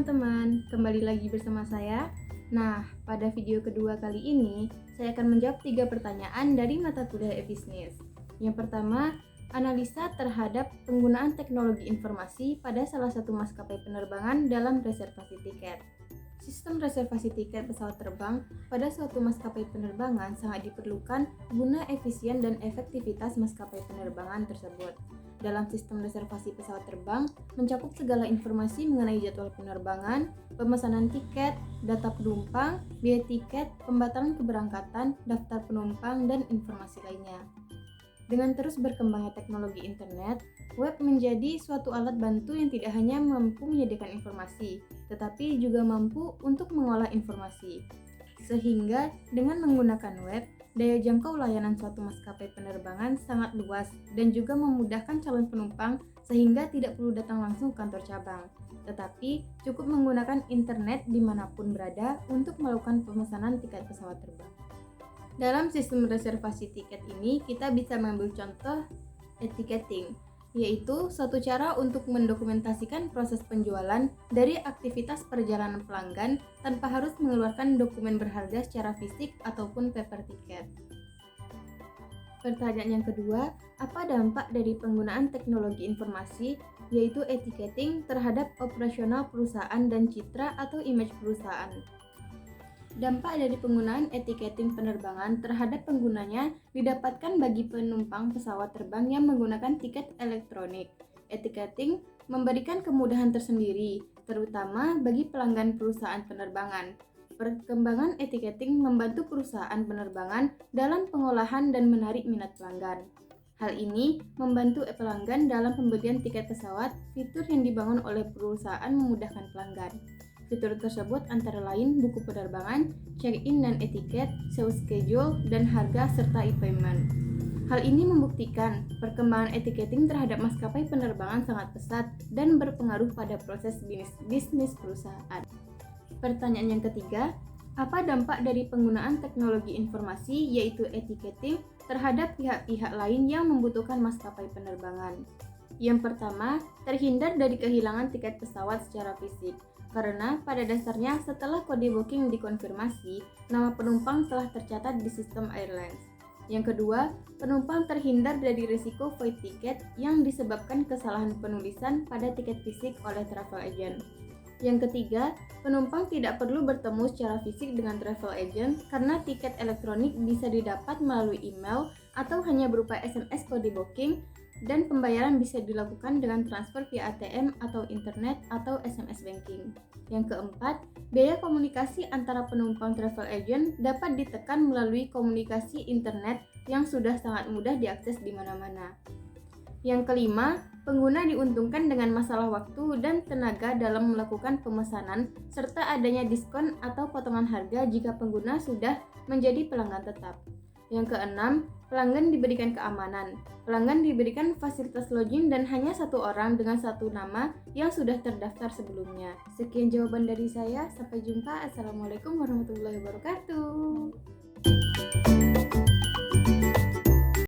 teman-teman, kembali lagi bersama saya. Nah, pada video kedua kali ini, saya akan menjawab 3 pertanyaan dari mata kuliah e-bisnis. Yang pertama, analisa terhadap penggunaan teknologi informasi pada salah satu maskapai penerbangan dalam reservasi tiket. Sistem reservasi tiket pesawat terbang pada suatu maskapai penerbangan sangat diperlukan guna efisien dan efektivitas maskapai penerbangan tersebut. Dalam sistem reservasi pesawat terbang mencakup segala informasi mengenai jadwal penerbangan, pemesanan tiket, data penumpang, biaya tiket, pembatalan keberangkatan, daftar penumpang, dan informasi lainnya. Dengan terus berkembangnya teknologi internet, web menjadi suatu alat bantu yang tidak hanya mampu menyediakan informasi, tetapi juga mampu untuk mengolah informasi. Sehingga dengan menggunakan web, daya jangkau layanan suatu maskapai penerbangan sangat luas dan juga memudahkan calon penumpang sehingga tidak perlu datang langsung ke kantor cabang, tetapi cukup menggunakan internet dimanapun berada untuk melakukan pemesanan tiket pesawat terbang. Dalam sistem reservasi tiket ini, kita bisa mengambil contoh e-ticketing, yaitu suatu cara untuk mendokumentasikan proses penjualan dari aktivitas perjalanan pelanggan tanpa harus mengeluarkan dokumen berharga secara fisik ataupun paper ticket. Pertanyaan yang kedua, apa dampak dari penggunaan teknologi informasi, yaitu e-ticketing terhadap operasional perusahaan dan citra atau image perusahaan? Dampak dari penggunaan e-ticketing penerbangan terhadap penggunanya didapatkan bagi penumpang pesawat terbang yang menggunakan tiket elektronik. E-ticketing memberikan kemudahan tersendiri, terutama bagi pelanggan perusahaan penerbangan. Perkembangan e-ticketing membantu perusahaan penerbangan dalam pengolahan dan menarik minat pelanggan. Hal ini membantu pelanggan dalam pembelian tiket pesawat. Fitur yang dibangun oleh perusahaan memudahkan pelanggan. Fitur tersebut antara lain buku penerbangan, check-in dan etiket, sewa schedule, dan harga serta e-payment. Hal ini membuktikan perkembangan e-ticketing terhadap maskapai penerbangan sangat pesat dan berpengaruh pada proses bisnis perusahaan. Pertanyaan yang ketiga, apa dampak dari penggunaan teknologi informasi yaitu e-ticketing terhadap pihak-pihak lain yang membutuhkan maskapai penerbangan? Yang pertama, terhindar dari kehilangan tiket pesawat secara fisik. Karena pada dasarnya setelah kode booking dikonfirmasi, nama penumpang telah tercatat di sistem airlines. Yang kedua, penumpang terhindar dari risiko void tiket yang disebabkan kesalahan penulisan pada tiket fisik oleh travel agent. Yang ketiga, penumpang tidak perlu bertemu secara fisik dengan travel agent karena tiket elektronik bisa didapat melalui email atau hanya berupa SMS kode booking, dan pembayaran bisa dilakukan dengan transfer via ATM atau internet atau SMS banking. Yang keempat, biaya komunikasi antara penumpang travel agent dapat ditekan melalui komunikasi internet yang sudah sangat mudah diakses di mana-mana. Yang kelima, pengguna diuntungkan dengan masalah waktu dan tenaga dalam melakukan pemesanan serta adanya diskon atau potongan harga jika pengguna sudah menjadi pelanggan tetap. Yang keenam, pelanggan diberikan keamanan. Pelanggan diberikan fasilitas login dan hanya satu orang dengan satu nama yang sudah terdaftar sebelumnya. Sekian jawaban dari saya. Sampai jumpa. Assalamualaikum warahmatullahi wabarakatuh.